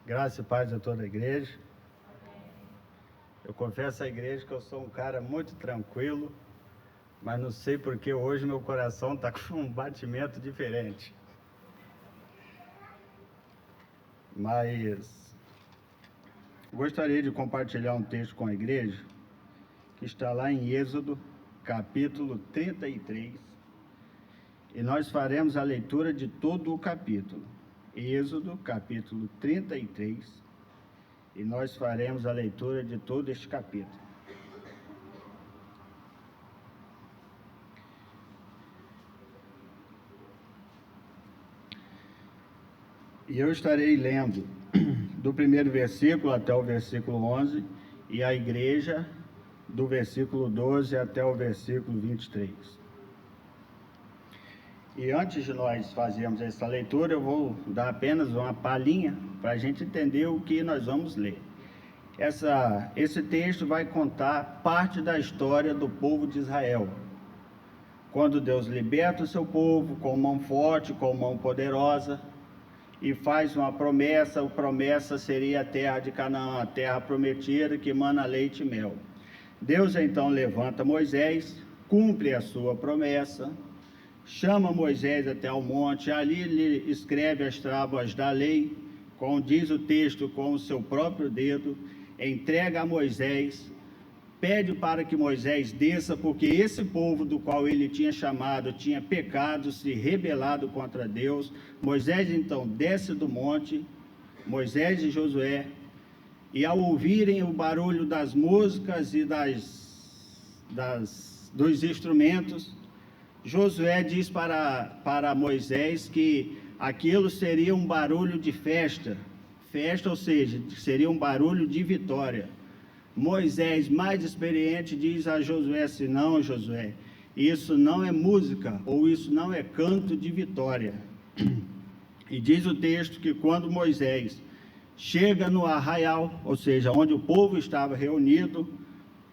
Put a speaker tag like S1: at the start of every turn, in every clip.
S1: Graça e paz a toda a igreja. Eu confesso à igreja que eu sou um cara muito tranquilo, mas não sei porque hoje meu coração está com um batimento diferente. Mas gostaria de compartilhar um texto com a igreja que está lá em Êxodo, capítulo 33, e nós faremos a leitura de todo o capítulo. Êxodo, capítulo 33, e nós faremos a leitura de todo este capítulo. E eu estarei lendo do primeiro versículo até o versículo 11, e a igreja do versículo 12 até o versículo 23. E antes de nós fazermos essa leitura, eu vou dar apenas uma palhinha para a gente entender o que nós vamos ler. Esse texto vai contar parte da história do povo de Israel. Quando Deus liberta o seu povo com mão forte, com mão poderosa, e faz uma promessa, a promessa seria a terra de Canaã, a terra prometida que emana leite e mel. Deus então levanta Moisés, cumpre a sua promessa, chama Moisés até o monte, ali ele escreve as tábuas da lei, como diz o texto, com o seu próprio dedo, entrega a Moisés, pede para que Moisés desça, porque esse povo do qual ele tinha chamado tinha pecado, se rebelado contra Deus. Moisés então desce do monte, Moisés e Josué, e ao ouvirem o barulho das músicas e dos instrumentos, Josué diz para Moisés que aquilo seria um barulho de festa, ou seja, seria um barulho de vitória. Moisés, mais experiente, diz a Josué assim: não, Josué, isso não é música, ou isso não é canto de vitória. E diz o texto que quando Moisés chega no arraial, ou seja, onde o povo estava reunido,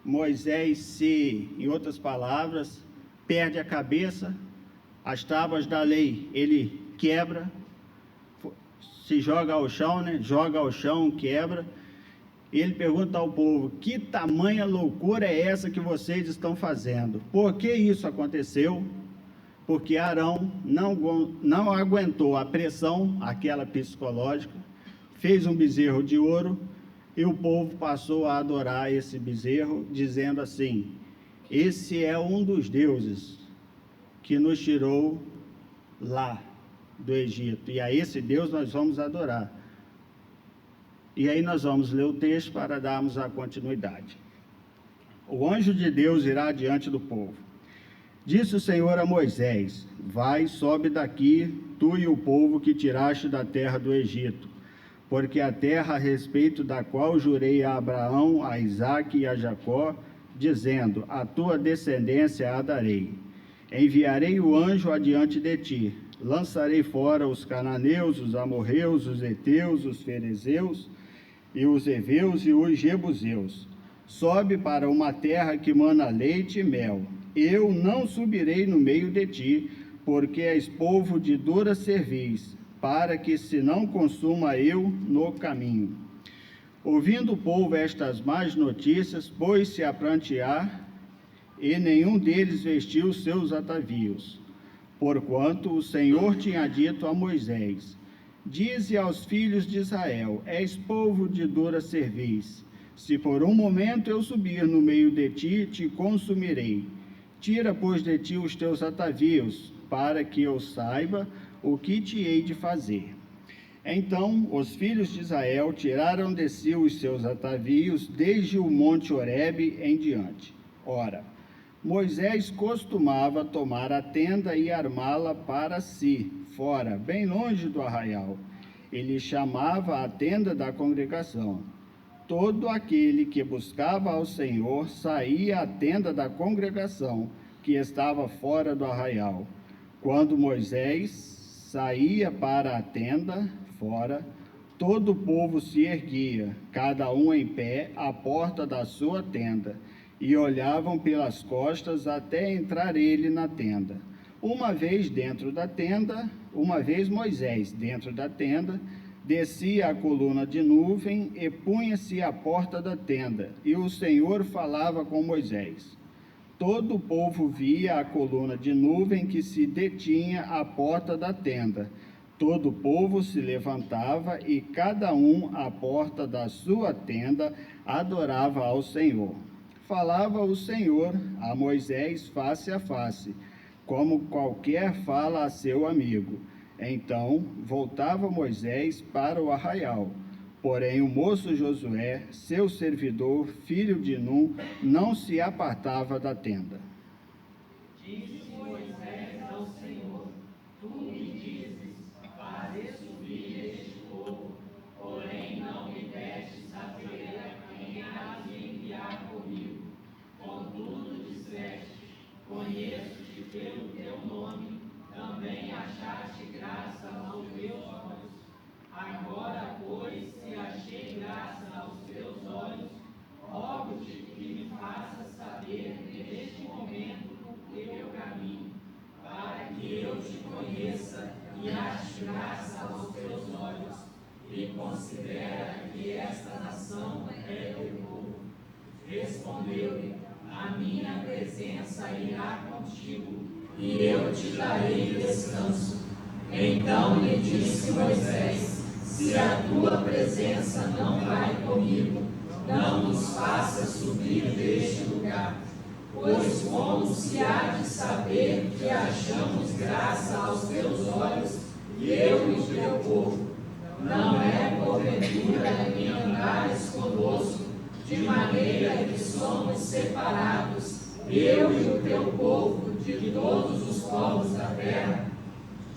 S1: Moisés em outras palavras, perde a cabeça, as tábuas da lei ele quebra, se joga ao chão, joga ao chão, quebra. Ele pergunta ao povo: que tamanha loucura é essa que vocês estão fazendo? Por que isso aconteceu? Porque Arão não aguentou a pressão, aquela psicológica, fez um bezerro de ouro, e o povo passou a adorar esse bezerro, dizendo assim: esse é um dos deuses que nos tirou lá do Egito, e a esse Deus nós vamos adorar. E aí nós vamos ler o texto para darmos a continuidade. O anjo de Deus irá diante do povo. Disse o Senhor a Moisés: vai, sobe daqui, tu e o povo que tiraste da terra do Egito, porque a terra a respeito da qual jurei a Abraão, a Isaque e a Jacó, dizendo: a tua descendência a darei. Enviarei o anjo adiante de ti, lançarei fora os cananeus, os amorreus, os heteus, os ferezeus, e os heveus e os jebuseus. Sobe para uma terra que mana leite e mel. Eu não subirei no meio de ti, porque és povo de dura cerviz, para que se não consuma eu no caminho. Ouvindo o povo estas más notícias, pôs-se a prantear, e nenhum deles vestiu seus atavios, porquanto o Senhor tinha dito a Moisés: dize aos filhos de Israel: és povo de dura cerviz. Se por um momento eu subir no meio de ti, te consumirei. Tira, pois, de ti os teus atavios, para que eu saiba o que te hei de fazer. Então os filhos de Israel tiraram de si os seus atavios, desde o monte Horebe em diante. Ora, Moisés costumava tomar a tenda e armá-la para si, fora, bem longe do arraial. Ele chamava a tenda da congregação. Todo aquele que buscava ao Senhor saía à tenda da congregação, que estava fora do arraial. Quando Moisés saía para a tenda, fora, todo o povo se erguia, cada um em pé, à porta da sua tenda, e olhavam pelas costas até entrar ele na tenda. Uma vez Moisés dentro da tenda, Descia a coluna de nuvem e punha-se à porta da tenda, e o Senhor falava com Moisés. Todo o povo via a coluna de nuvem que se detinha à porta da tenda. Todo o povo se levantava e cada um à porta da sua tenda adorava ao Senhor. Falava o Senhor a Moisés face a face, como qualquer fala a seu amigo. Então voltava Moisés para o arraial. Porém o moço Josué, seu servidor, filho de Num, não se apartava da tenda.
S2: Disse Moisés ao Senhor: Tu me dizes, faze subir este povo, porém não me deste saber a quem há de enviar comigo. Contudo disseste: Conheço-te pelo teu nome, também achaste graça aos meus olhos. Agora, pois, se achei graça aos teus olhos, rogo-te que me faças saber neste momento o teu caminho, para que eu te conheça e ache graça aos teus olhos, e considera que esta nação é teu povo. Respondeu-lhe: A minha presença irá contigo, e eu te darei descanso. Então lhe disse Moisés: Se a tua presença não vai comigo, não nos faça subir deste lugar. Pois como se há de saber que achamos graça aos teus olhos, eu e o teu povo? Não é porventura em andares conosco, de maneira que somos separados, eu e o teu povo, de todos os povos da terra?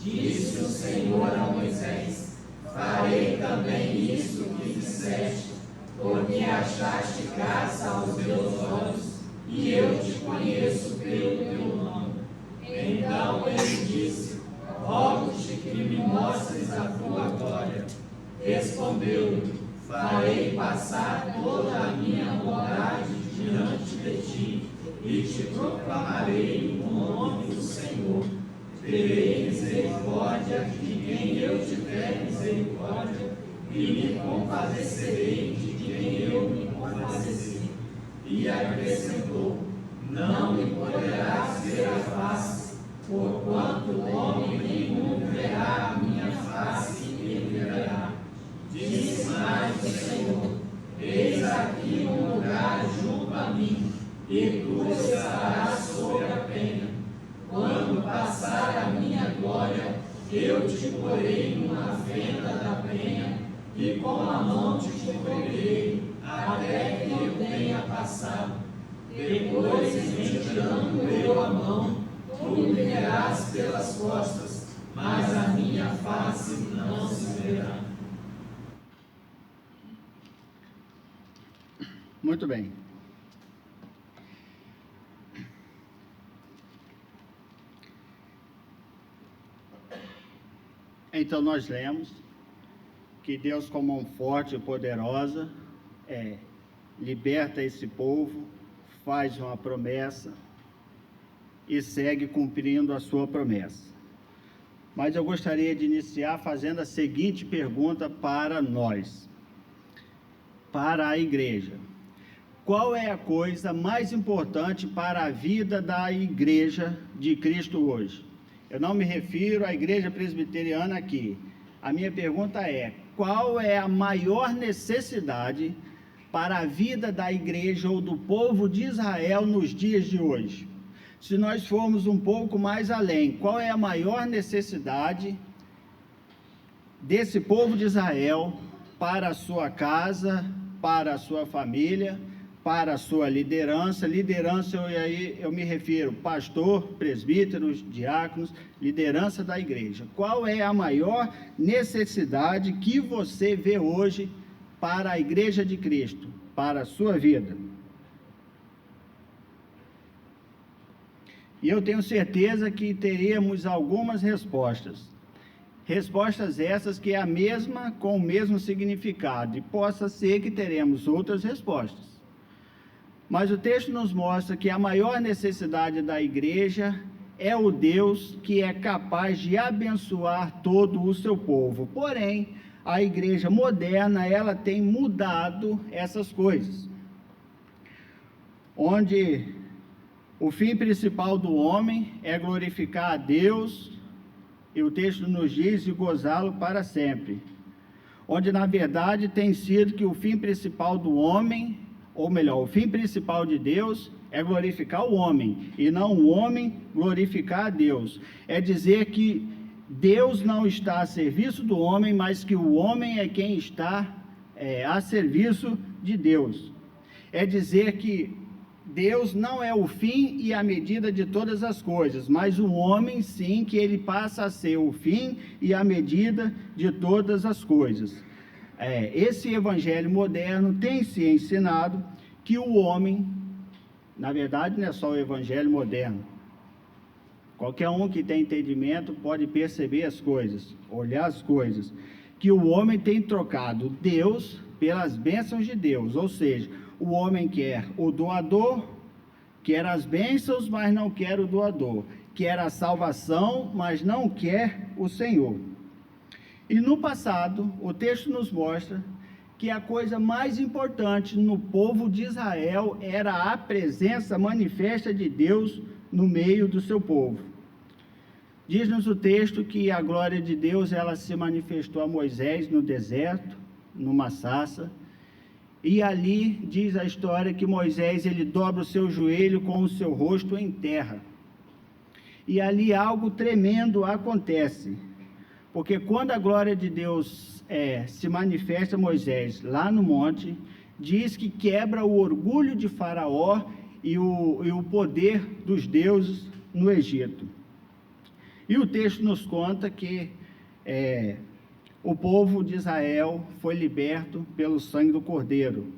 S2: Disse o Senhor a Moisés: Farei também isso que disseste, porque achaste graça aos meus olhos, e eu te conheço pelo teu nome. Então ele disse: Rogo-te que me mostres a tua glória. Respondeu-lhe: Farei passar toda a minha bondade diante de ti, e te proclamarei o nome do Senhor. Terei misericórdia de quem eu tiver misericórdia, e me compadecerei de quem eu me compadecer. E acrescentou: Não me poderás ver a face, porquanto homem nenhum verá a minha face e me verá. Disse mais o Senhor: Eis aqui um lugar junto a mim, e tu estarás sobre a penha. Quando passar a minha glória, eu te porei numa fenda da penha, e com a mão te cobrirei, até que eu tenha passado. Depois, retirando eu a mão, tu me verás pelas costas, mas a minha face não se verá.
S1: Muito bem. Então nós lemos que Deus, com mão forte e poderosa, liberta esse povo, faz uma promessa e segue cumprindo a sua promessa. Mas eu gostaria de iniciar fazendo a seguinte pergunta para nós, para a igreja: qual é a coisa mais importante para a vida da igreja de Cristo hoje? Eu não me refiro à igreja presbiteriana aqui. A minha pergunta é: qual é a maior necessidade para a vida da igreja ou do povo de Israel nos dias de hoje? Se nós formos um pouco mais além, qual é a maior necessidade desse povo de Israel para a sua casa, para a sua família, para a sua liderança? Liderança, eu me refiro pastor, presbíteros, diáconos, liderança da igreja. Qual é a maior necessidade que você vê hoje para a igreja de Cristo, para a sua vida? E eu tenho certeza que teríamos algumas respostas. Respostas essas que é a mesma, com o mesmo significado, e possa ser que teremos outras respostas. Mas o texto nos mostra que a maior necessidade da igreja é o Deus que é capaz de abençoar todo o seu povo. Porém, a igreja moderna, ela tem mudado essas coisas, onde o fim principal do homem é glorificar a Deus, e o texto nos diz, e gozá-lo para sempre. Onde, na verdade, tem sido que o fim principal do homem, ou melhor, o fim principal de Deus é glorificar o homem, e não o homem glorificar a Deus. É dizer que Deus não está a serviço do homem, mas que o homem é quem está a serviço de Deus. É dizer que Deus não é o fim e a medida de todas as coisas, mas o homem sim, que ele passa a ser o fim e a medida de todas as coisas. Esse evangelho moderno tem se ensinado que o homem, na verdade não é só o evangelho moderno, qualquer um que tem entendimento pode perceber as coisas, olhar as coisas, que o homem tem trocado Deus pelas bênçãos de Deus, ou seja, o homem quer o doador, quer as bênçãos, mas não quer o doador, quer a salvação, mas não quer o Senhor. E no passado, o texto nos mostra que a coisa mais importante no povo de Israel era a presença manifesta de Deus no meio do seu povo. Diz-nos o texto que a glória de Deus, ela se manifestou a Moisés no deserto, numa sarça, e ali diz a história que Moisés, ele dobra o seu joelho com o seu rosto em terra, e ali algo tremendo acontece, porque quando a glória de Deus se manifesta a Moisés lá no monte, diz que quebra o orgulho de Faraó e o poder dos deuses no Egito. E o texto nos conta que o povo de Israel foi liberto pelo sangue do Cordeiro,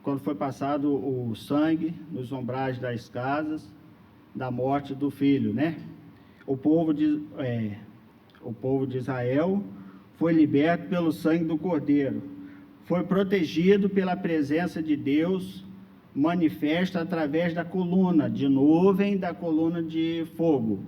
S1: quando foi passado o sangue nos umbrais das casas, da morte do filho, né? O povo de Israel foi liberto pelo sangue do Cordeiro, foi protegido pela presença de Deus, manifesta através da coluna de nuvem, da coluna de fogo,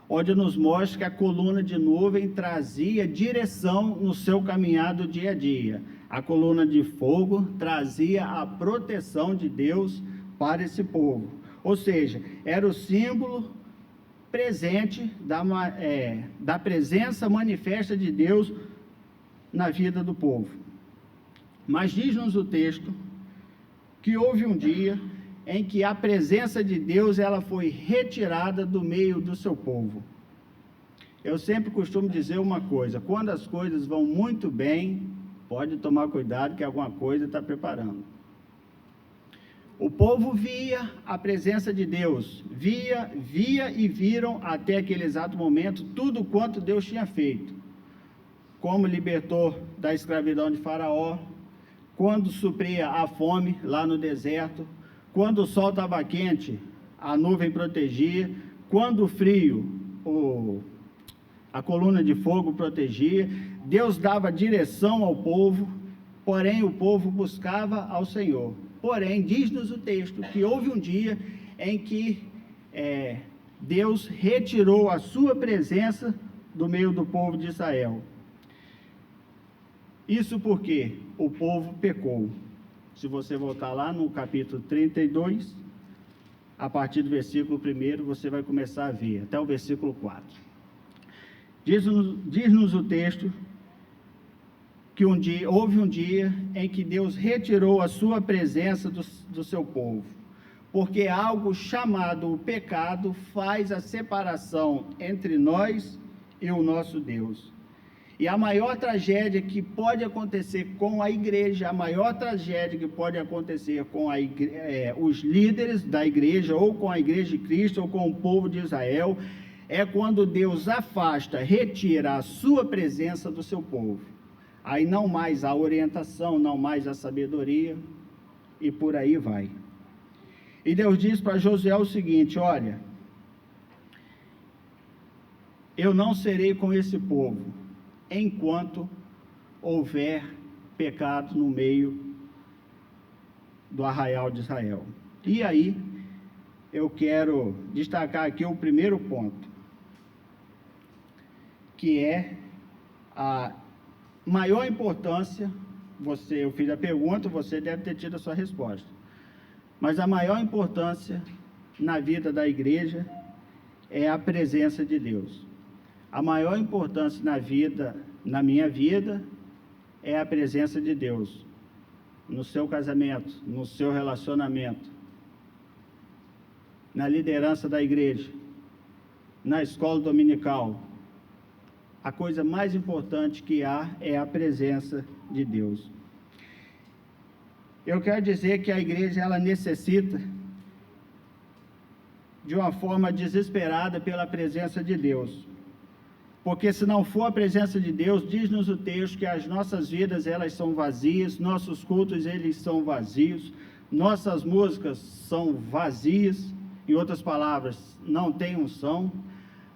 S1: onde nos mostra que a coluna de nuvem trazia direção no seu caminhar do dia a dia. A coluna de fogo trazia a proteção de Deus para esse povo. Ou seja, era o símbolo presente da presença manifesta de Deus na vida do povo. Mas diz-nos o texto que houve um dia em que a presença de Deus, ela foi retirada do meio do seu povo. Eu sempre costumo dizer uma coisa: quando as coisas vão muito bem, pode tomar cuidado que alguma coisa está preparando. O povo via a presença de Deus, via e viram até aquele exato momento tudo quanto Deus tinha feito, como libertou da escravidão de Faraó, quando supria a fome lá no deserto, quando o sol estava quente, a nuvem protegia, quando o frio, a coluna de fogo protegia, Deus dava direção ao povo, porém o povo buscava ao Senhor. Porém, diz-nos o texto que houve um dia em que Deus retirou a sua presença do meio do povo de Israel. Isso porque o povo pecou. Se você voltar lá no capítulo 32, a partir do versículo 1, você vai começar a ver, até o versículo 4. Diz-nos o texto que houve um dia em que Deus retirou a sua presença do seu povo, porque algo chamado o pecado faz a separação entre nós e o nosso Deus. E a maior tragédia que pode acontecer com a igreja, a maior tragédia que pode acontecer com os líderes da igreja, ou com a igreja de Cristo, ou com o povo de Israel, é quando Deus afasta, retira a sua presença do seu povo. Aí não mais a orientação, não mais a sabedoria, e por aí vai. E Deus diz para Josué o seguinte: olha, eu não serei com esse povo, enquanto houver pecado no meio do arraial de Israel. E aí, eu quero destacar aqui o primeiro ponto, que é a maior importância. Eu fiz a pergunta, você deve ter tido a sua resposta. Mas a maior importância na vida da igreja é a presença de Deus. A maior importância na minha vida, é a presença de Deus. No seu casamento, no seu relacionamento, na liderança da igreja, na escola dominical. A coisa mais importante que há é a presença de Deus. Eu quero dizer que a igreja, ela necessita de uma forma desesperada pela presença de Deus. Porque se não for a presença de Deus, diz-nos o texto que as nossas vidas, elas são vazias, nossos cultos, eles são vazios, nossas músicas são vazias, em outras palavras, não tem unção.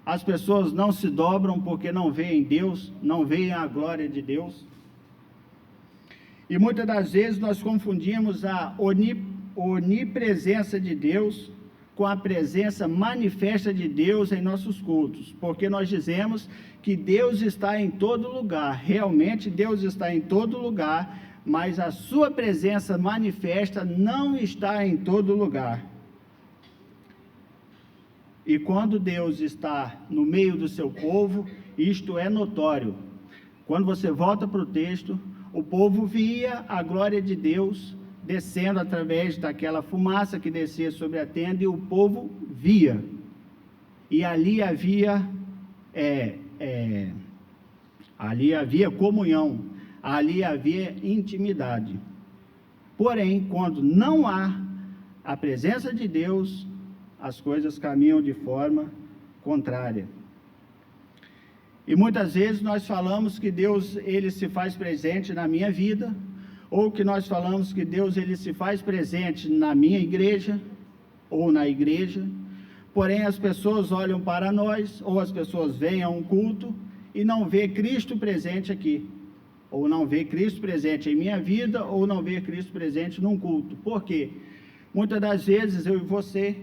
S1: As pessoas não se dobram porque não veem Deus, não veem a glória de Deus. E muitas das vezes nós confundimos a onipresença de Deus com a presença manifesta de Deus em nossos cultos, porque nós dizemos que Deus está em todo lugar. Realmente Deus está em todo lugar, mas a sua presença manifesta não está em todo lugar. E quando Deus está no meio do seu povo, isto é notório. Quando você volta para o texto, o povo via a glória de Deus descendo através daquela fumaça que descia sobre a tenda, e o povo via. E ali havia comunhão, ali havia intimidade. Porém, quando não há a presença de Deus, as coisas caminham de forma contrária. E muitas vezes nós falamos que Deus, ele se faz presente na minha vida, ou que nós falamos que Deus, ele se faz presente na minha igreja, ou na igreja, porém as pessoas olham para nós, ou as pessoas vêm a um culto, e não vê Cristo presente aqui, ou não vê Cristo presente em minha vida, ou não vê Cristo presente num culto. Por quê? Muitas das vezes, eu e você,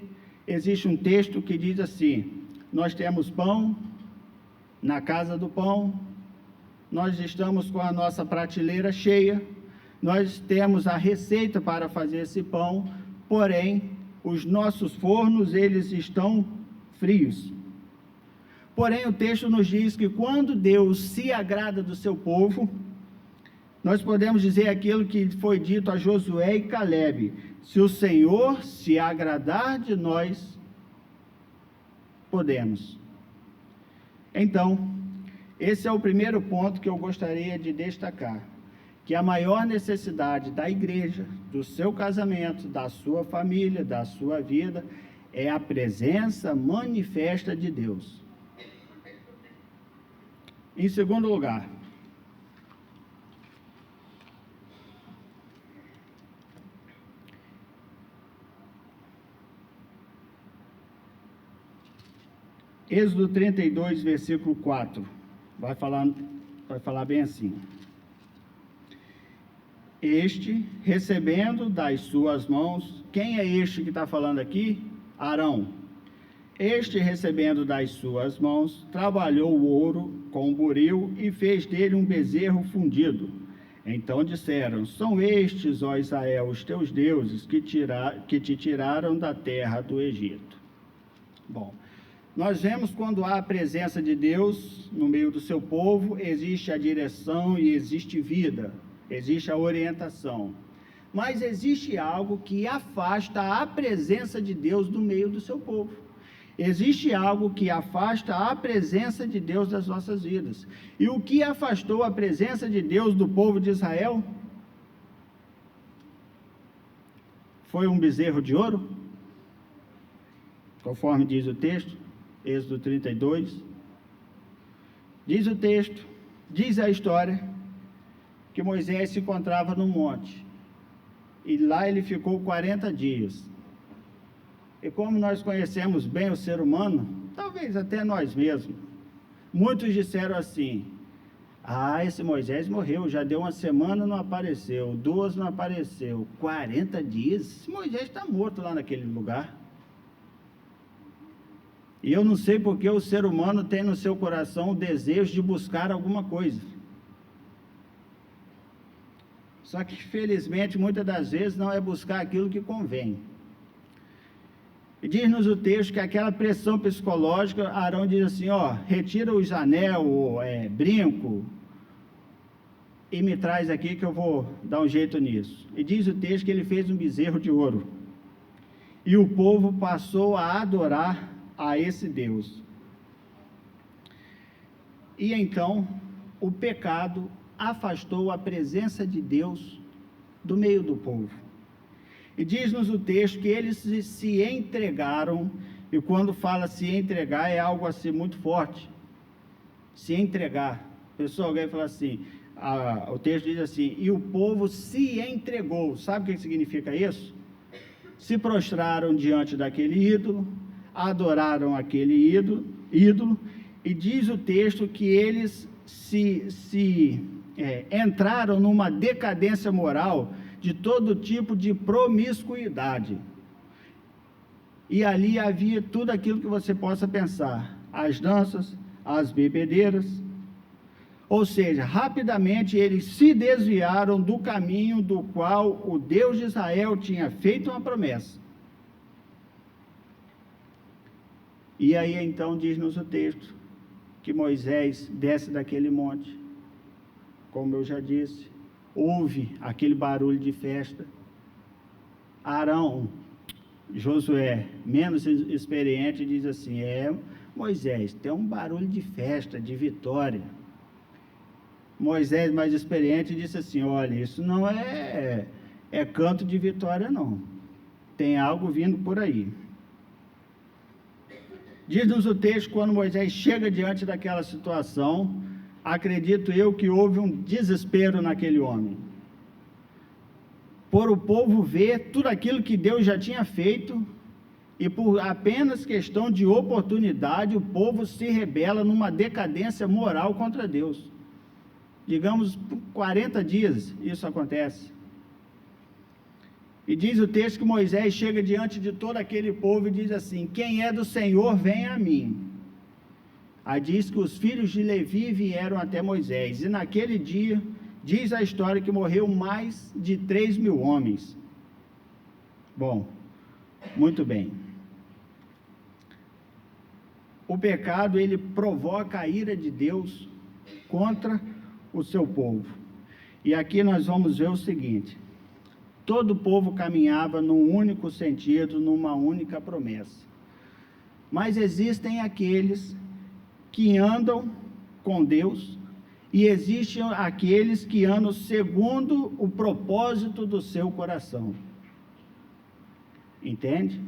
S1: existe um texto que diz assim: nós temos pão na casa do pão, nós estamos com a nossa prateleira cheia, nós temos a receita para fazer esse pão, porém, os nossos fornos, eles estão frios. Porém, o texto nos diz que quando Deus se agrada do seu povo, nós podemos dizer aquilo que foi dito a Josué e Calebe: se o Senhor se agradar de nós, podemos. Então, esse é o primeiro ponto que eu gostaria de destacar, que a maior necessidade da igreja, do seu casamento, da sua família, da sua vida, é a presença manifesta de Deus. Em segundo lugar, Êxodo 32, versículo 4, vai falar bem assim: este, recebendo das suas mãos, quem é este que está falando aqui? Arão. Este, recebendo das suas mãos, trabalhou o ouro com o buril e fez dele um bezerro fundido. Então disseram: são estes, ó Israel, os teus deuses que te tiraram da terra do Egito. Bom, nós vemos quando há a presença de Deus no meio do seu povo, existe a direção e existe vida, existe a orientação. Mas existe algo que afasta a presença de Deus do meio do seu povo. Existe algo que afasta a presença de Deus das nossas vidas. E o que afastou a presença de Deus do povo de Israel? Foi um bezerro de ouro? Conforme diz o texto, Êxodo 32. Diz o texto, diz a história, que Moisés se encontrava no monte. E lá ele ficou 40 dias. E como nós conhecemos bem o ser humano, talvez até nós mesmos, muitos disseram assim: esse Moisés morreu, já deu uma semana, não apareceu, 2 não apareceu, 40 dias, esse Moisés está morto lá naquele lugar. E eu não sei porque o ser humano tem no seu coração o desejo de buscar alguma coisa. Só que, felizmente, muitas das vezes não é buscar aquilo que convém. E diz-nos o texto que aquela pressão psicológica, Arão diz assim, ó, retira os anel, brinco, e me traz aqui que eu vou dar um jeito nisso. E diz o texto que ele fez um bezerro de ouro. E o povo passou a adorar a esse Deus. E então, o pecado afastou a presença de Deus do meio do povo. E diz-nos o texto que eles se entregaram, e quando fala se entregar, é algo assim muito forte. Se entregar. Pessoal, alguém fala assim, o texto diz assim, e o povo se entregou. Sabe o que significa isso? Se prostraram diante daquele ídolo, adoraram aquele ídolo, e diz o texto que eles entraram numa decadência moral de todo tipo de promiscuidade. E ali havia tudo aquilo que você possa pensar, as danças, as bebedeiras, ou seja, rapidamente eles se desviaram do caminho do qual o Deus de Israel tinha feito uma promessa. E aí então diz-nos o texto, que Moisés desce daquele monte, como eu já disse, ouve aquele barulho de festa. Arão, Josué, menos experiente, diz assim, Moisés, tem um barulho de festa, de vitória. Moisés, mais experiente, disse assim, olha, isso não é canto de vitória não, tem algo vindo por aí. Diz-nos o texto, quando Moisés chega diante daquela situação, acredito eu que houve um desespero naquele homem, por o povo ver tudo aquilo que Deus já tinha feito, e por apenas questão de oportunidade, o povo se rebela numa decadência moral contra Deus. Digamos, por 40 dias isso acontece. E diz o texto que Moisés chega diante de todo aquele povo e diz assim, quem é do Senhor, venha a mim. Aí diz que os filhos de Levi vieram até Moisés, e naquele dia, diz a história que morreu mais de 3.000 homens. Bom, muito bem. O pecado, ele provoca a ira de Deus contra o seu povo. E aqui nós vamos ver o seguinte, todo o povo caminhava num único sentido, numa única promessa. Mas existem aqueles que andam com Deus, e existem aqueles que andam segundo o propósito do seu coração. Entende?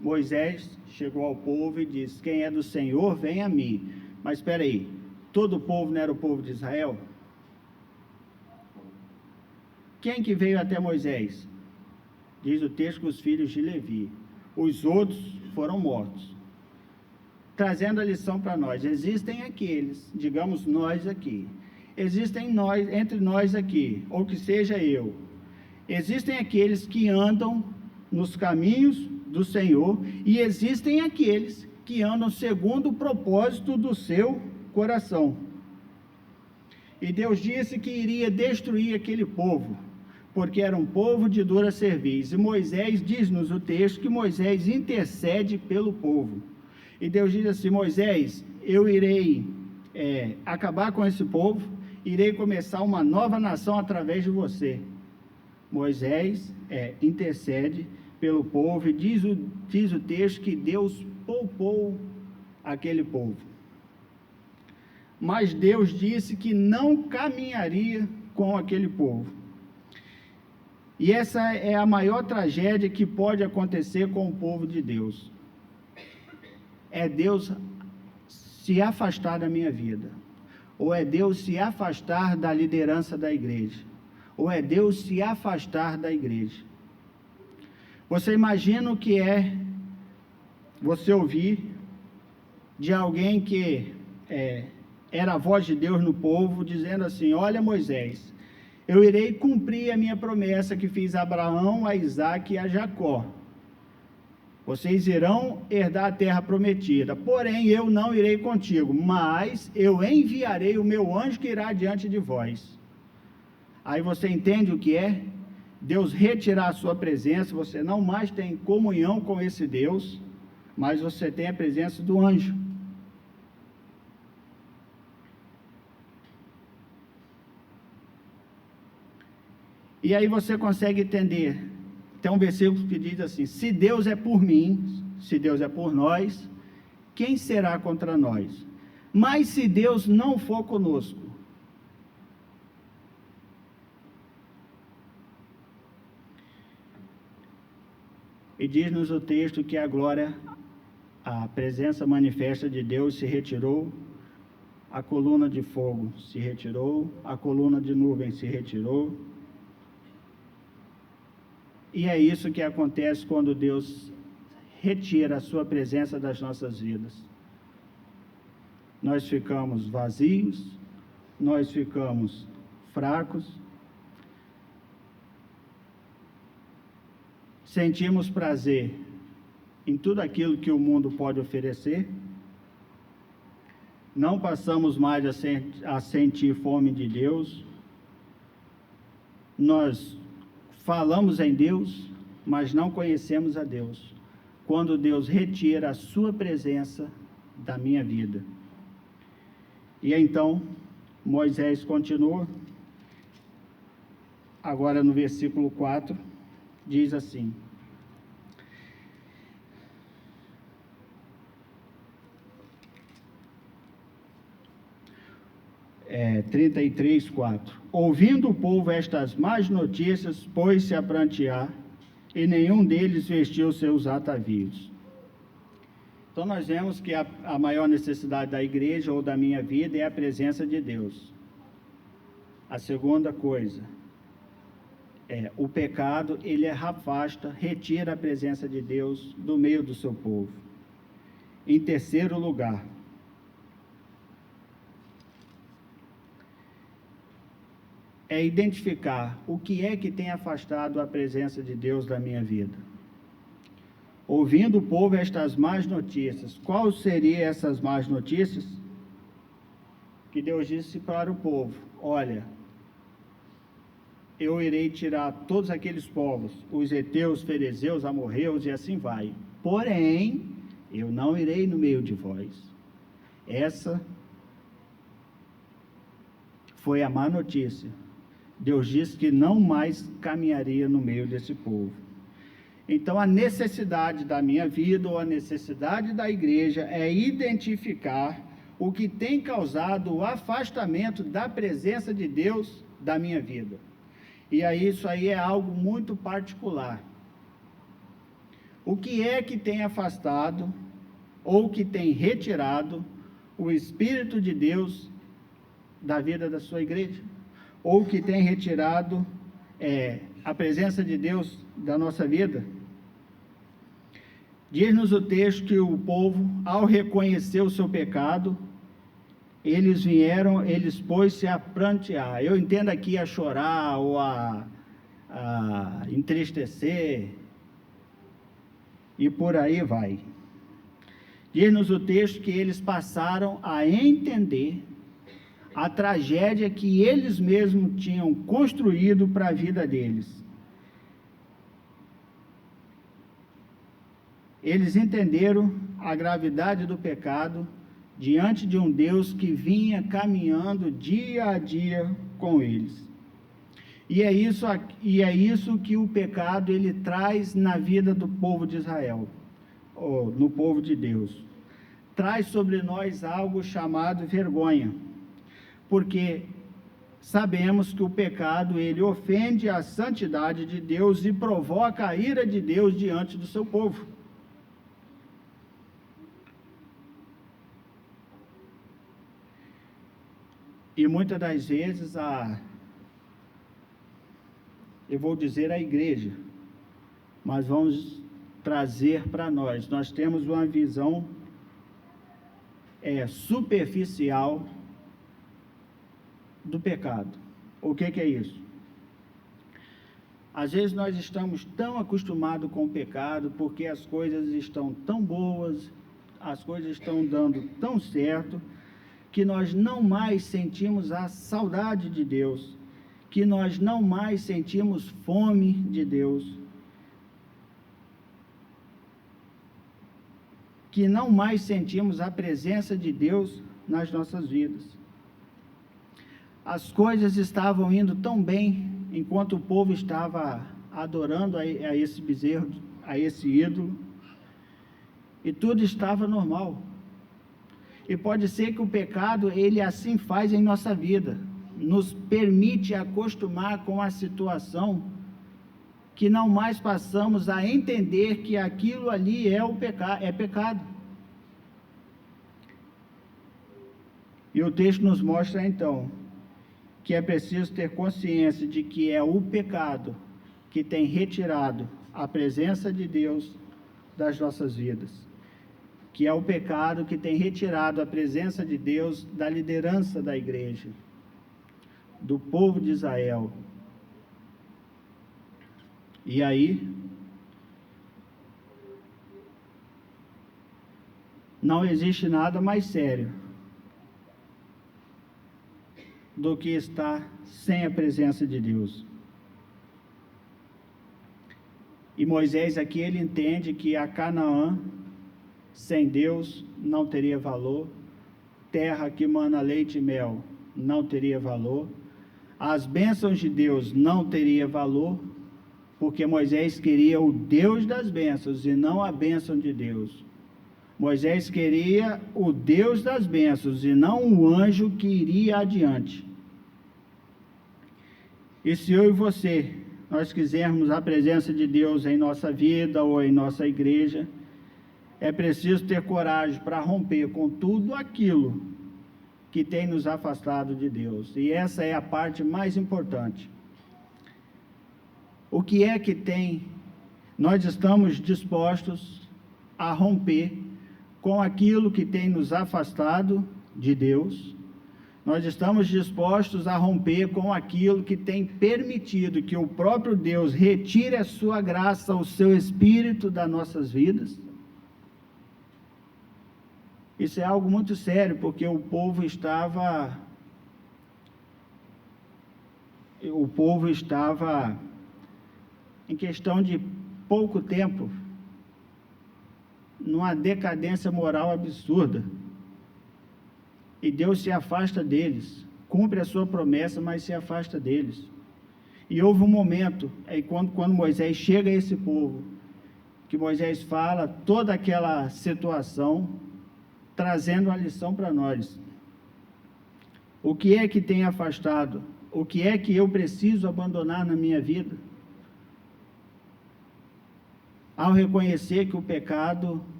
S1: Moisés chegou ao povo e disse, quem é do Senhor, vem a mim. Mas espera aí, todo o povo não era o povo de Israel? Quem que veio até Moisés? Diz o texto que os filhos de Levi. Os outros foram mortos. Trazendo a lição para nós, existem aqueles, digamos nós aqui, existem nós, entre nós aqui, ou que seja eu, existem aqueles que andam nos caminhos do Senhor, e existem aqueles que andam segundo o propósito do seu coração. E Deus disse que iria destruir aquele povo, porque era um povo de dura cerviz. E Moisés, diz-nos o texto, que Moisés intercede pelo povo. E Deus diz assim, Moisés, eu irei acabar com esse povo, irei começar uma nova nação através de você. Moisés intercede pelo povo, e diz o texto que Deus poupou aquele povo. Mas Deus disse que não caminharia com aquele povo. E essa é a maior tragédia que pode acontecer com o povo de Deus. É Deus se afastar da minha vida, ou é Deus se afastar da liderança da igreja, ou é Deus se afastar da igreja. Você imagina o que é você ouvir de alguém que era a voz de Deus no povo, dizendo assim, olha Moisés, eu irei cumprir a minha promessa que fiz a Abraão, a Isaque e a Jacó. Vocês irão herdar a terra prometida, porém eu não irei contigo, mas eu enviarei o meu anjo que irá diante de vós. Aí você entende o que é? Deus retirar a sua presença, você não mais tem comunhão com esse Deus, mas você tem a presença do anjo. E aí você consegue entender. Tem um versículo que diz assim: se Deus é por mim, se Deus é por nós, quem será contra nós? Mas se Deus não for conosco, e diz-nos o texto que a glória, a presença manifesta de Deus se retirou, a coluna de fogo se retirou, a coluna de nuvem se retirou. E é isso que acontece quando Deus retira a sua presença das nossas vidas. Nós ficamos vazios, nós ficamos fracos, sentimos prazer em tudo aquilo que o mundo pode oferecer, não passamos mais a sentir fome de Deus, nós falamos em Deus, mas não conhecemos a Deus, quando Deus retira a sua presença da minha vida. E então, Moisés continua, agora no versículo 4, diz assim: 33, 4. Ouvindo o povo estas más notícias, pôs-se a prantear, e nenhum deles vestiu seus atavios. Então nós vemos que a maior necessidade da igreja ou da minha vida é a presença de Deus. A segunda coisa o pecado, ele afasta, retira a presença de Deus do meio do seu povo. Em terceiro lugar, é identificar o que é que tem afastado a presença de Deus da minha vida. Ouvindo o povo estas más notícias, quais seriam essas más notícias? Que Deus disse para o povo: olha, eu irei tirar todos aqueles povos, os heteus, ferezeus, amorreus e assim vai. Porém, eu não irei no meio de vós. Essa foi a má notícia. Deus disse que não mais caminharia no meio desse povo. Então, a necessidade da minha vida ou a necessidade da igreja é identificar o que tem causado o afastamento da presença de Deus da minha vida. E aí, isso aí é algo muito particular. O que é que tem afastado ou que tem retirado o Espírito de Deus da vida da sua igreja? Ou que tem retirado a presença de Deus da nossa vida? Diz-nos o texto que o povo, ao reconhecer o seu pecado, eles pôs-se a prantear. Eu entendo aqui a chorar ou a entristecer, e por aí vai. Diz-nos o texto que eles passaram a entender a tragédia que eles mesmos tinham construído para a vida deles. Eles entenderam a gravidade do pecado diante de um Deus que vinha caminhando dia a dia com eles. E é isso que o pecado ele traz na vida do povo de Israel, ou no povo de Deus. Traz sobre nós algo chamado vergonha, porque sabemos que o pecado ele ofende a santidade de Deus e provoca a ira de Deus diante do seu povo. E muitas das vezes eu vou dizer a igreja, mas vamos trazer para nós temos uma visão superficial do pecado. O que é isso? Às vezes nós estamos tão acostumados com o pecado, porque as coisas estão tão boas, as coisas estão dando tão certo, que nós não mais sentimos a saudade de Deus, que nós não mais sentimos fome de Deus, que não mais sentimos a presença de Deus nas nossas vidas. As coisas estavam indo tão bem, enquanto o povo estava adorando a esse bezerro, a esse ídolo, e tudo estava normal. E pode ser que o pecado, ele assim faz em nossa vida, nos permite acostumar com a situação, que não mais passamos a entender que aquilo ali é pecado. E o texto nos mostra então, que é preciso ter consciência de que é o pecado que tem retirado a presença de Deus das nossas vidas, que é o pecado que tem retirado a presença de Deus da liderança da igreja, do povo de Israel. E aí, não existe nada mais sério do que estar sem a presença de Deus. E Moisés aqui, ele entende que a Canaã, sem Deus, não teria valor, terra que mana leite e mel, não teria valor, as bênçãos de Deus não teria valor, porque Moisés queria o Deus das bênçãos e não a bênção de Deus. Moisés queria o Deus das bênçãos e não o anjo que iria adiante. E se eu e você, nós quisermos a presença de Deus em nossa vida ou em nossa igreja, é preciso ter coragem para romper com tudo aquilo que tem nos afastado de Deus. E essa é a parte mais importante. O que é que nós estamos dispostos a romper com aquilo que tem nos afastado de Deus? Nós estamos dispostos a romper com aquilo que tem permitido que o próprio Deus retire a sua graça, o seu Espírito das nossas vidas? Isso é algo muito sério, porque o povo estava em questão de pouco tempo, numa decadência moral absurda. E Deus se afasta deles, cumpre a sua promessa, mas se afasta deles. E houve um momento, quando Moisés chega a esse povo, que Moisés fala toda aquela situação, trazendo uma lição para nós. O que é que tem afastado? O que é que eu preciso abandonar na minha vida? Ao reconhecer que o pecado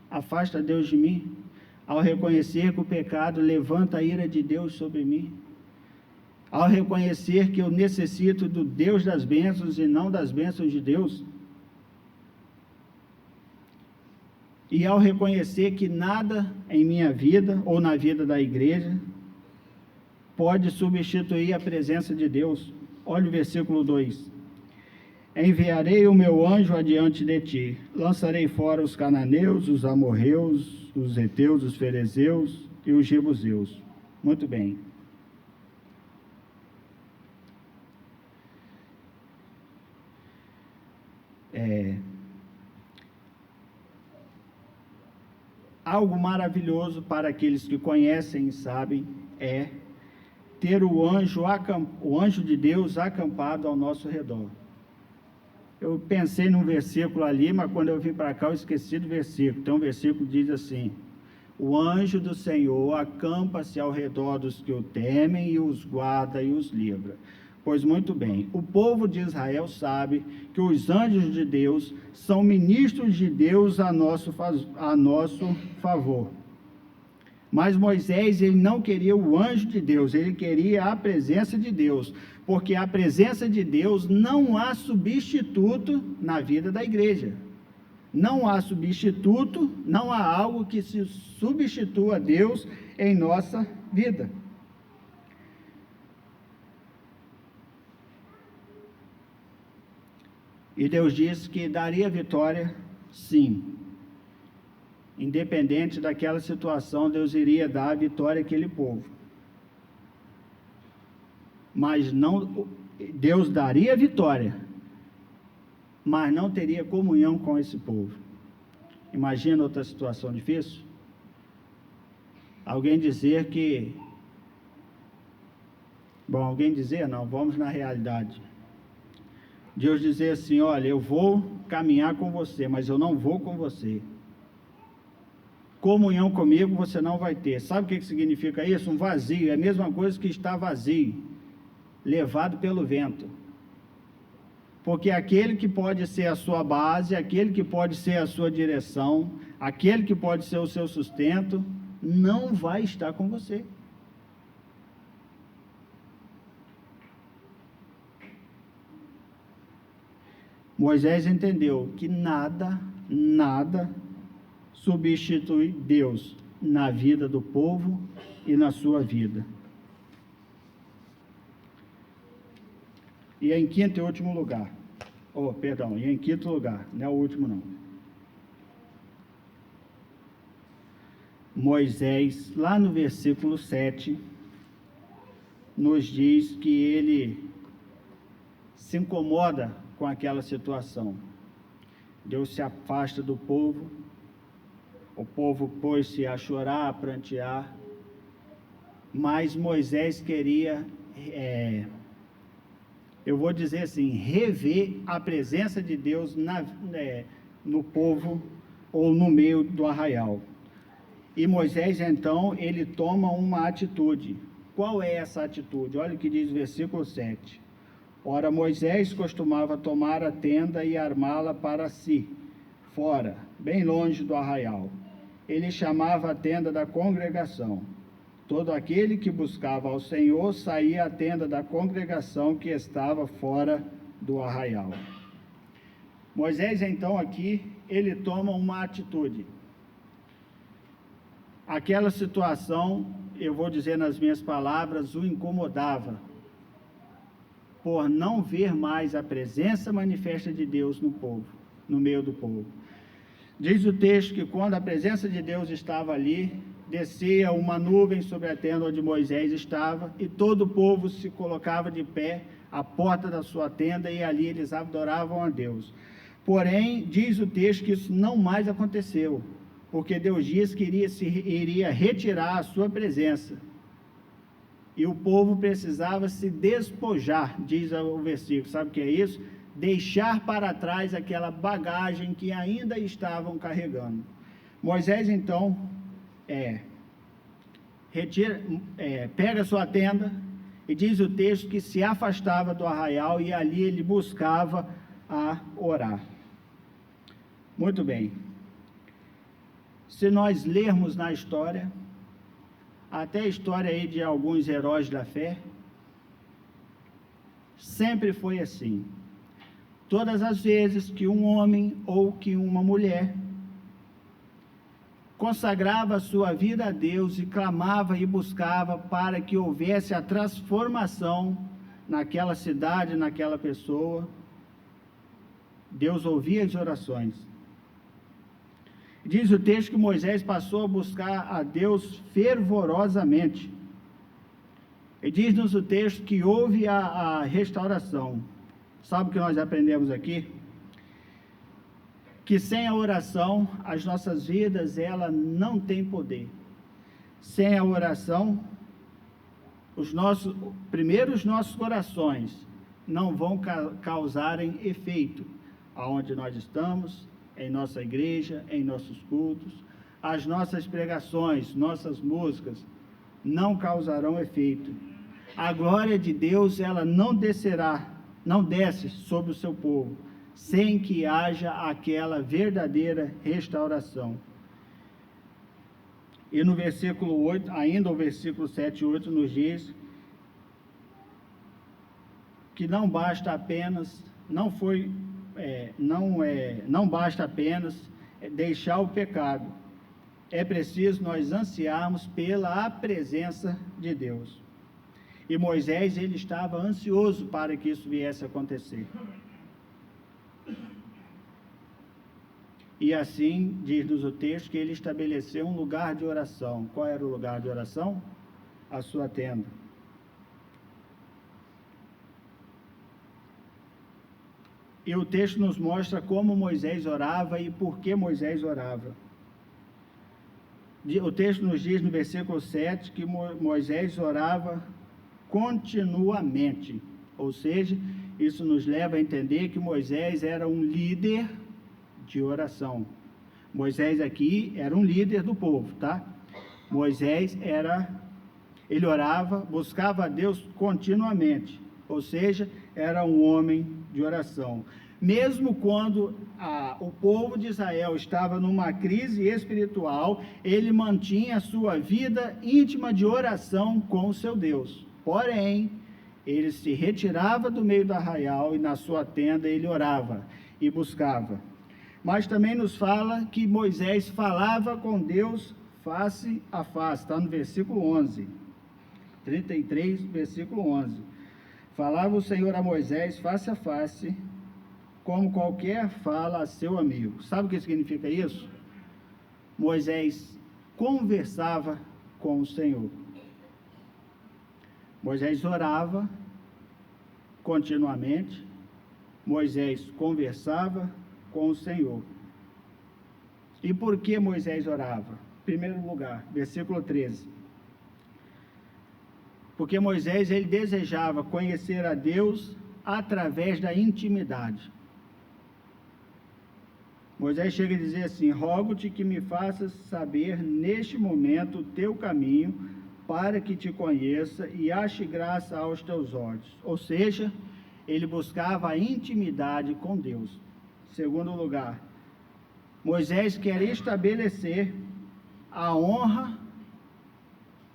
S1: afasta Deus de mim, ao reconhecer que o pecado levanta a ira de Deus sobre mim, ao reconhecer que eu necessito do Deus das bênçãos e não das bênçãos de Deus, e ao reconhecer que nada em minha vida ou na vida da igreja pode substituir a presença de Deus. Olha o versículo 2. Enviarei o meu anjo adiante de ti, lançarei fora os cananeus, os amorreus, os heteus, os ferezeus e os jebuseus. Muito bem. Algo maravilhoso para aqueles que conhecem e sabem é ter o anjo de Deus acampado ao nosso redor. Eu pensei num versículo ali, mas quando eu vim para cá eu esqueci do versículo. Então o versículo diz assim: o anjo do Senhor acampa-se ao redor dos que o temem e os guarda e os livra. Pois muito bem, o povo de Israel sabe que os anjos de Deus são ministros de Deus a nosso favor. Mas Moisés, ele não queria o anjo de Deus, ele queria a presença de Deus, porque a presença de Deus não há substituto na vida da igreja. Não há substituto, não há algo que se substitua a Deus em nossa vida. E Deus disse que daria vitória, sim. Independente daquela situação, Deus iria dar a vitória àquele povo. Mas não, Deus daria vitória, mas não teria comunhão com esse povo. Imagina outra situação difícil? Alguém dizer que... Bom, alguém dizer não, vamos na realidade. Deus dizer assim, olha, eu vou caminhar com você, mas eu não vou com você. Comunhão comigo você não vai ter. Sabe o que significa isso? Um vazio, é a mesma coisa que está vazio, levado pelo vento. Porque aquele que pode ser a sua base, aquele que pode ser a sua direção, aquele que pode ser o seu sustento, não vai estar com você. Moisés entendeu que nada substitui Deus na vida do povo e na sua vida. E em quinto e último lugar, e em quinto lugar, não é o último não. Moisés, lá no versículo 7, nos diz que ele se incomoda com aquela situação. Deus se afasta do povo, o povo pôs-se a chorar, a prantear, mas Moisés queria, eu vou dizer assim, rever a presença de Deus no povo ou no meio do arraial. E Moisés, então, ele toma uma atitude. Qual é essa atitude? Olha o que diz o versículo 7. Ora, Moisés costumava tomar a tenda e armá-la para si, fora, bem longe do arraial. Ele chamava a tenda da congregação. Todo aquele que buscava ao Senhor saía à tenda da congregação que estava fora do arraial. Moisés, então, aqui, ele toma uma atitude. Aquela situação, eu vou dizer nas minhas palavras, o incomodava, por não ver mais a presença manifesta de Deus no povo, no meio do povo. Diz o texto que quando a presença de Deus estava ali, descia uma nuvem sobre a tenda onde Moisés estava, e todo o povo se colocava de pé à porta da sua tenda, e ali eles adoravam a Deus. Porém, diz o texto que isso não mais aconteceu, porque Deus disse que iria retirar a sua presença, e o povo precisava se despojar, diz o versículo. Sabe o que é isso? Deixar para trás aquela bagagem que ainda estavam carregando. Moisés, então, pega sua tenda, e diz o texto que se afastava do arraial, e ali ele buscava a orar. Muito bem. Se nós lermos na história, até a história aí de alguns heróis da fé, sempre foi assim. Todas as vezes que um homem ou que uma mulher consagrava a sua vida a Deus e clamava e buscava para que houvesse a transformação naquela cidade, naquela pessoa, Deus ouvia as orações. Diz o texto que Moisés passou a buscar a Deus fervorosamente. E diz-nos o texto que houve a restauração. Sabe o que nós aprendemos aqui? Que sem a oração, as nossas vidas, ela não tem poder. Sem a oração, os nossos corações não vão causarem efeito aonde nós estamos, em nossa igreja, em nossos cultos. As nossas pregações, nossas músicas não causarão efeito. A glória de Deus, ela não desce sobre o seu povo, sem que haja aquela verdadeira restauração. E no versículo 8, ainda o versículo 7 e 8 nos diz que não basta apenas, não basta apenas deixar o pecado, é preciso nós ansiarmos pela presença de Deus. E Moisés, ele estava ansioso para que isso viesse a acontecer. E assim, diz-nos o texto, que ele estabeleceu um lugar de oração. Qual era o lugar de oração? A sua tenda. E o texto nos mostra como Moisés orava e por que Moisés orava. O texto nos diz no versículo 7 que Moisés orava continuamente, ou seja, isso nos leva a entender que Moisés era um líder de oração. Moisés aqui era um líder do povo, tá? Moisés ele orava, buscava a Deus continuamente, ou seja, era um homem de oração. Mesmo quando o povo de Israel estava numa crise espiritual, ele mantinha a sua vida íntima de oração com o seu Deus. Porém, ele se retirava do meio do arraial e na sua tenda ele orava e buscava. Mas também nos fala que Moisés falava com Deus face a face, está no versículo 11, 33, versículo 11. Falava o Senhor a Moisés face a face, como qualquer fala a seu amigo. Sabe o que significa isso? Moisés conversava com o Senhor. Moisés orava continuamente, Moisés conversava com o Senhor. E por que Moisés orava? Em primeiro lugar, versículo 13. Porque Moisés, ele desejava conhecer a Deus através da intimidade. Moisés chega a dizer assim: rogo-te que me faças saber neste momento o teu caminho, para que te conheça e ache graça aos teus olhos. Ou seja, ele buscava a intimidade com Deus. Segundo lugar, Moisés quer estabelecer a honra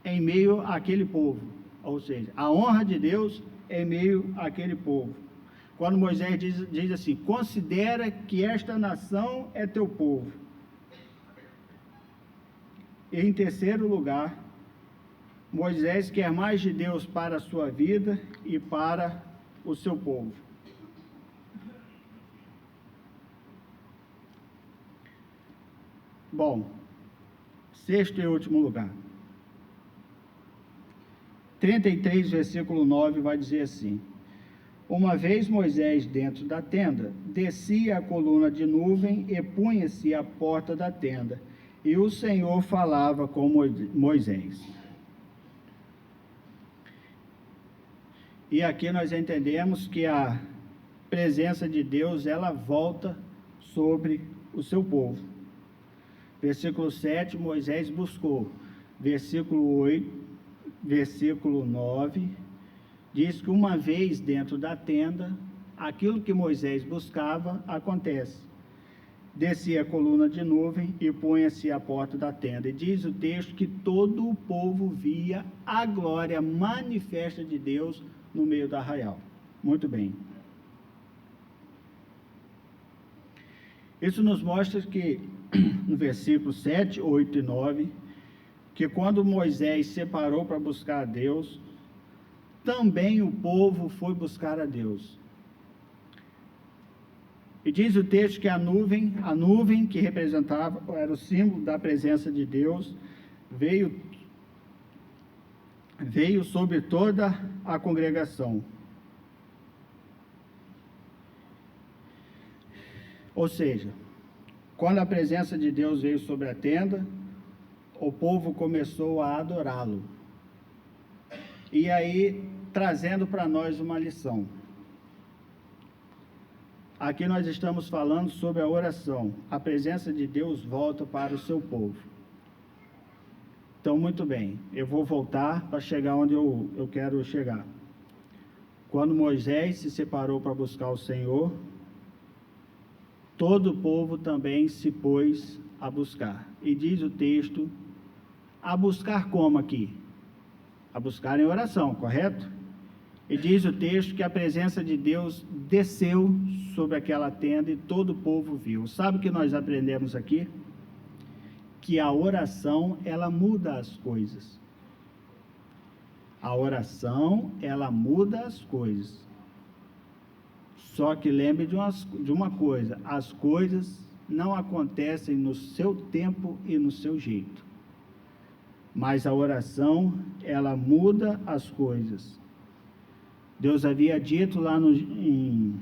S1: em meio àquele povo. Ou seja, a honra de Deus em meio àquele povo. Quando Moisés diz assim: considera que esta nação é teu povo. E em terceiro lugar, Moisés quer mais de Deus para a sua vida e para o seu povo. Bom, sexto e último lugar. 33, versículo 9, vai dizer assim: uma vez Moisés dentro da tenda, descia a coluna de nuvem e punha-se à porta da tenda, e o Senhor falava com Moisés. E aqui nós entendemos que a presença de Deus, ela volta sobre o seu povo. Versículo 7, Moisés buscou. Versículo 8, versículo 9, diz que uma vez dentro da tenda, aquilo que Moisés buscava, acontece. Descia a coluna de nuvem e punha-se à porta da tenda. E diz o texto que todo o povo via a glória manifesta de Deus no meio do arraial. Muito bem. Isso nos mostra que, no versículo 7, 8 e 9, que quando Moisés separou para buscar a Deus, também o povo foi buscar a Deus. E diz o texto que a nuvem que representava, era o símbolo da presença de Deus, veio sobre toda a congregação. Ou seja, quando a presença de Deus veio sobre a tenda, o povo começou a adorá-lo. E aí, trazendo para nós uma lição. Aqui nós estamos falando sobre a oração. A presença de Deus volta para o seu povo. Então, muito bem, eu vou voltar para chegar onde eu quero chegar. Quando Moisés se separou para buscar o Senhor, todo o povo também se pôs a buscar. E diz o texto, a buscar como aqui? A buscar em oração, correto? E diz o texto que a presença de Deus desceu sobre aquela tenda e todo o povo viu. Sabe o que nós aprendemos aqui? Que a oração, ela muda as coisas. A oração, ela muda as coisas. Só que lembre de uma coisa, as coisas não acontecem no seu tempo e no seu jeito. Mas a oração, ela muda as coisas. Deus havia dito lá em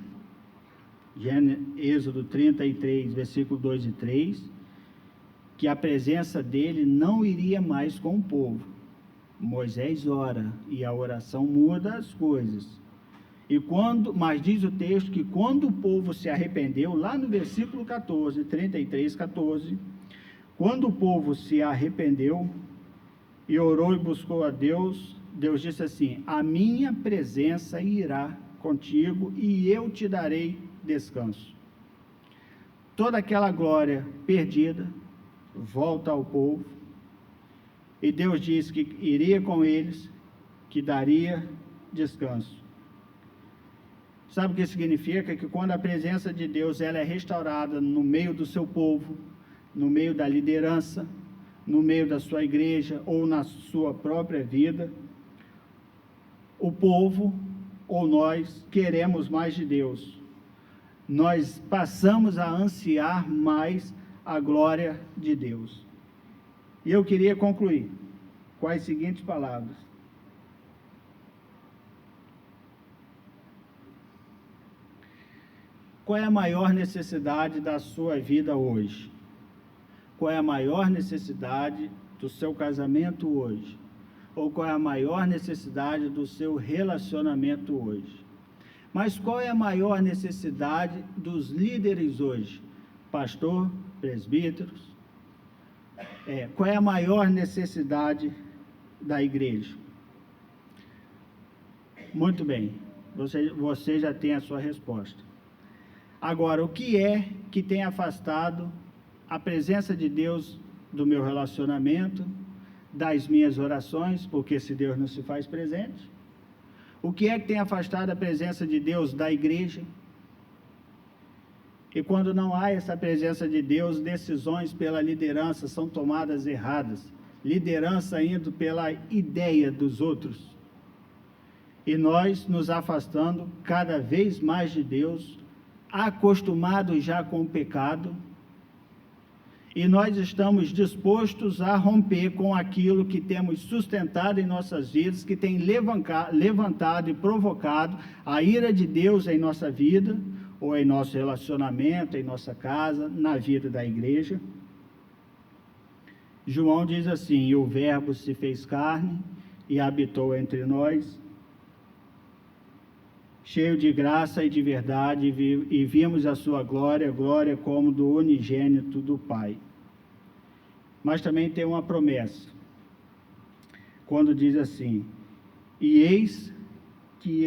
S1: Êxodo 33, versículo 2 e 3, que a presença dele não iria mais com o povo. Moisés ora, e a oração muda as coisas. Mas diz o texto que quando o povo se arrependeu, lá no versículo 14, 33, 14, quando o povo se arrependeu e orou e buscou a Deus, Deus disse assim: a minha presença irá contigo e eu te darei descanso. Toda aquela glória perdida volta ao povo, e Deus disse que iria com eles, que daria descanso. Sabe o que significa? Que quando a presença de Deus ela é restaurada no meio do seu povo, no meio da liderança, no meio da sua igreja ou na sua própria vida, o povo ou nós queremos mais de Deus. Nós passamos a ansiar mais a glória de Deus. E eu queria concluir com as seguintes palavras: qual é a maior necessidade da sua vida hoje? Qual é a maior necessidade do seu casamento hoje? Ou qual é a maior necessidade do seu relacionamento hoje? Mas qual é a maior necessidade dos líderes hoje? Pastor, presbíteros? Qual é a maior necessidade da igreja? Muito bem, você já tem a sua resposta. Agora, o que é que tem afastado a presença de Deus do meu relacionamento, das minhas orações, porque se Deus não se faz presente? O que é que tem afastado a presença de Deus da igreja? E quando não há essa presença de Deus, decisões pela liderança são tomadas erradas, liderança indo pela ideia dos outros, e nós nos afastando cada vez mais de Deus, acostumados já com o pecado, e nós estamos dispostos a romper com aquilo que temos sustentado em nossas vidas, que tem levantado e provocado a ira de Deus em nossa vida, ou em nosso relacionamento, em nossa casa, na vida da igreja. João diz assim: e o Verbo se fez carne e habitou entre nós, cheio de graça e de verdade, e vimos a sua glória, glória como do unigênito do Pai. Mas também tem uma promessa, quando diz assim: e eis que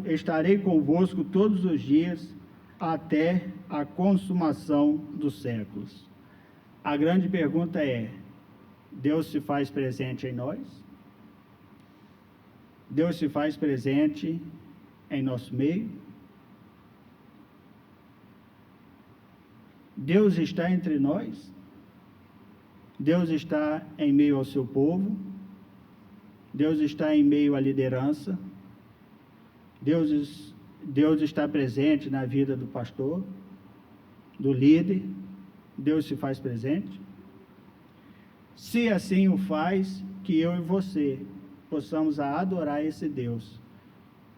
S1: estarei convosco todos os dias, até a consumação dos séculos. A grande pergunta é: Deus se faz presente em nós? Deus se faz presente em nosso meio? Deus está entre nós? Deus está em meio ao seu povo? Deus está em meio à liderança? Deus está presente na vida do pastor, do líder? Deus se faz presente? Se assim o faz, que eu e você possamos adorar esse Deus,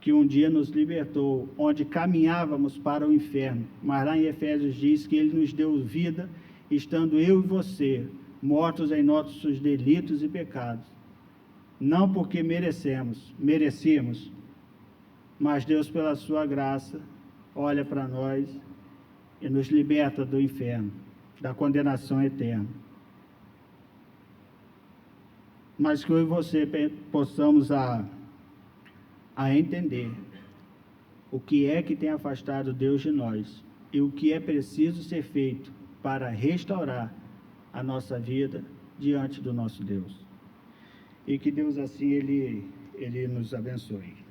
S1: que um dia nos libertou, onde caminhávamos para o inferno, mas lá em Efésios diz que Ele nos deu vida, estando eu e você mortos em nossos delitos e pecados, não porque merecíamos, mas Deus, pela sua graça, olha para nós e nos liberta do inferno, da condenação eterna. Mas que eu e você possamos a entender o que é que tem afastado Deus de nós e o que é preciso ser feito para restaurar a nossa vida diante do nosso Deus. E que Deus assim, Ele nos abençoe.